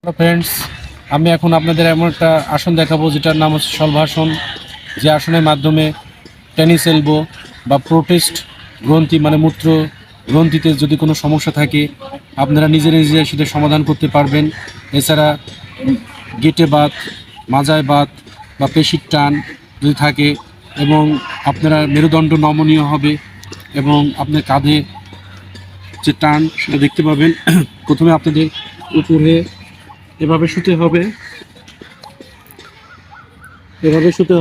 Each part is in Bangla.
হ্যালো ফ্রেন্ডস, আমি এখন আপনাদের এমন একটা আসন দেখাবো যেটার নাম হচ্ছে শলভাসন। যে আসনের মাধ্যমে টেনিস এলবো বা প্রোটেস্ট গ্রন্থি মানে মূত্র গ্রন্থিতে যদি কোনো সমস্যা থাকে আপনারা নিজে নিজে সেটা সমাধান করতে পারবেন। এছাড়া গেটে বাত, মাজায় বাত বা পেশির টান যদি থাকে এবং আপনারা মেরুদণ্ড নমনীয় হবে এবং আপনার কাঁধে যে টান সেটা দেখতে পাবেন। প্রথমে আপনাদের উপরে এভাবে শুতে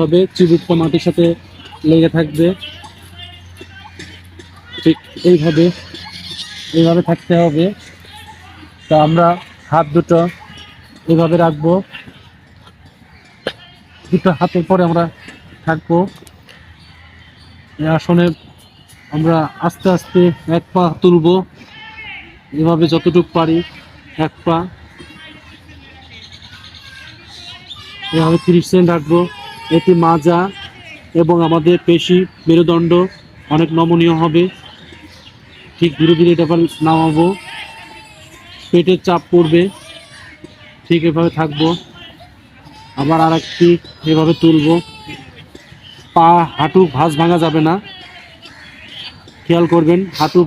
হবে, চিবুকটা মাটির সাথে লেগে থাকবে। ঠিক এইভাবে এইভাবে থাকতে হবে। তা আমরা হাত দুটো এইভাবে রাখবো, দুটো হাতের পরে আমরা থাকবো। এই আসনে আমরা আস্তে আস্তে এক পা তুলবো, এভাবে যতটুকু পারি এক পা এভাবে 30 সেকেন্ড রাখবো। এতে মাজা এবং আমাদের পেশি মেরুদণ্ড অনেক নমনীয় হবে। ঠিক ধীরে ধীরে এটা নামাবো, পেটের চাপ পড়বে, ঠিক এভাবে থাকবো। আবার আর একটি এভাবে তুলবো। পা হাঁটু ভাঁজ ভাঙা যাবে না, খেয়াল করবেন। হাঁটু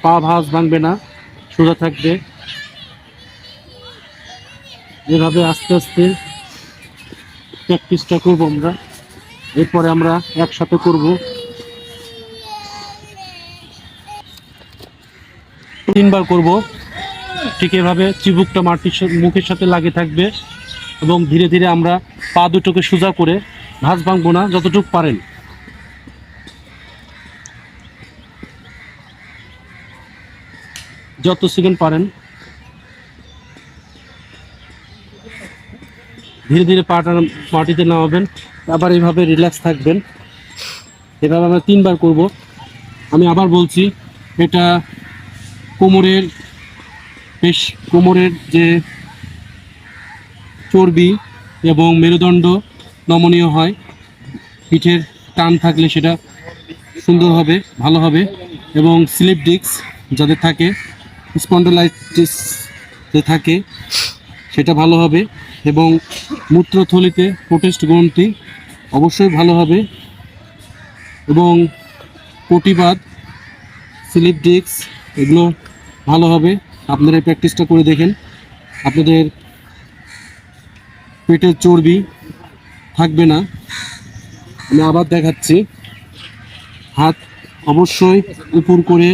পা ভাঁজ ভাঙবে না, সোজা থাকবে। এভাবে আস্তে আস্তে প্র্যাকটিসটা করবো আমরা। এরপরে আমরা একসাথে করব, 3 বার করব। ঠিক এভাবে চিবুকটা মাটির মুখের সাথে লাগে থাকবে এবং ধীরে ধীরে আমরা পা দুটোকে সোজা করে, ভাঁজ ভাঙবো না, যতটুকু পারেন। যত সেকেন্ড পারেন ধীরে ধীরে পাটা মাটিতে নামাবেন। আবার এইভাবে রিল্যাক্স থাকবেন। এভাবে আমরা 3 বার করব। আমি আবার বলছি, এটা কোমরের যে চর্বি এবং মেরুদণ্ড নমনীয় হয়। পিঠের টান থাকলে সেটা সুন্দর হবে, ভালো হবে। এবং স্লিপ ডিস্ক যাদের থাকে, স্পন্ডলাইটিস যে থাকে, সেটা ভালো হবে। এবং মূত্রথলিতে প্রোটেস্ট গ্রন্থি অবশ্যই ভালো হবে। এবং প্রতিবাদ, স্লিপ ডিস্ক এগুলো ভালো হবে। আপনারা এই প্র্যাকটিসটা করে দেখেন, আপনাদের পেটের চর্বি থাকবে না। আমি আবার দেখাচ্ছি। হাত অবশ্যই উপর করে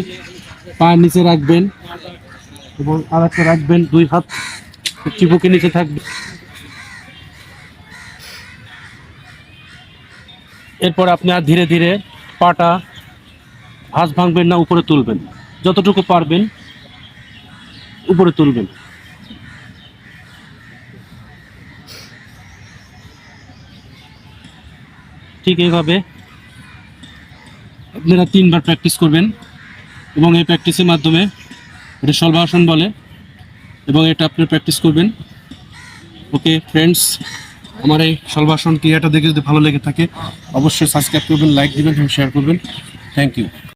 পায়ের নিচে রাখবেন এবং আর একটা রাখবেন, 2 হাত চিবুকের নিচে থাকবে। এরপর আপনি আর ধীরে ধীরে পাটা ভাঁজ ভাঙবেন না, উপরে তুলবেন, যতটুকু পারবেন উপরে তুলবেন। ঠিক এইভাবে আপনারা 3 বার প্র্যাকটিস করবেন এবং এই প্র্যাকটিসের মাধ্যমে, এটা শলভাসন বলে, এবং এটা আপনি প্র্যাকটিস করবেন। ওকে ফ্রেন্ডস, আমার এই শলভাসন ক্রিয়াটা দেখে যদি ভালো লেগে থাকে অবশ্যই সাবস্ক্রাইব করবেন, লাইক দিবেন এবং শেয়ার করবেন। Thank you.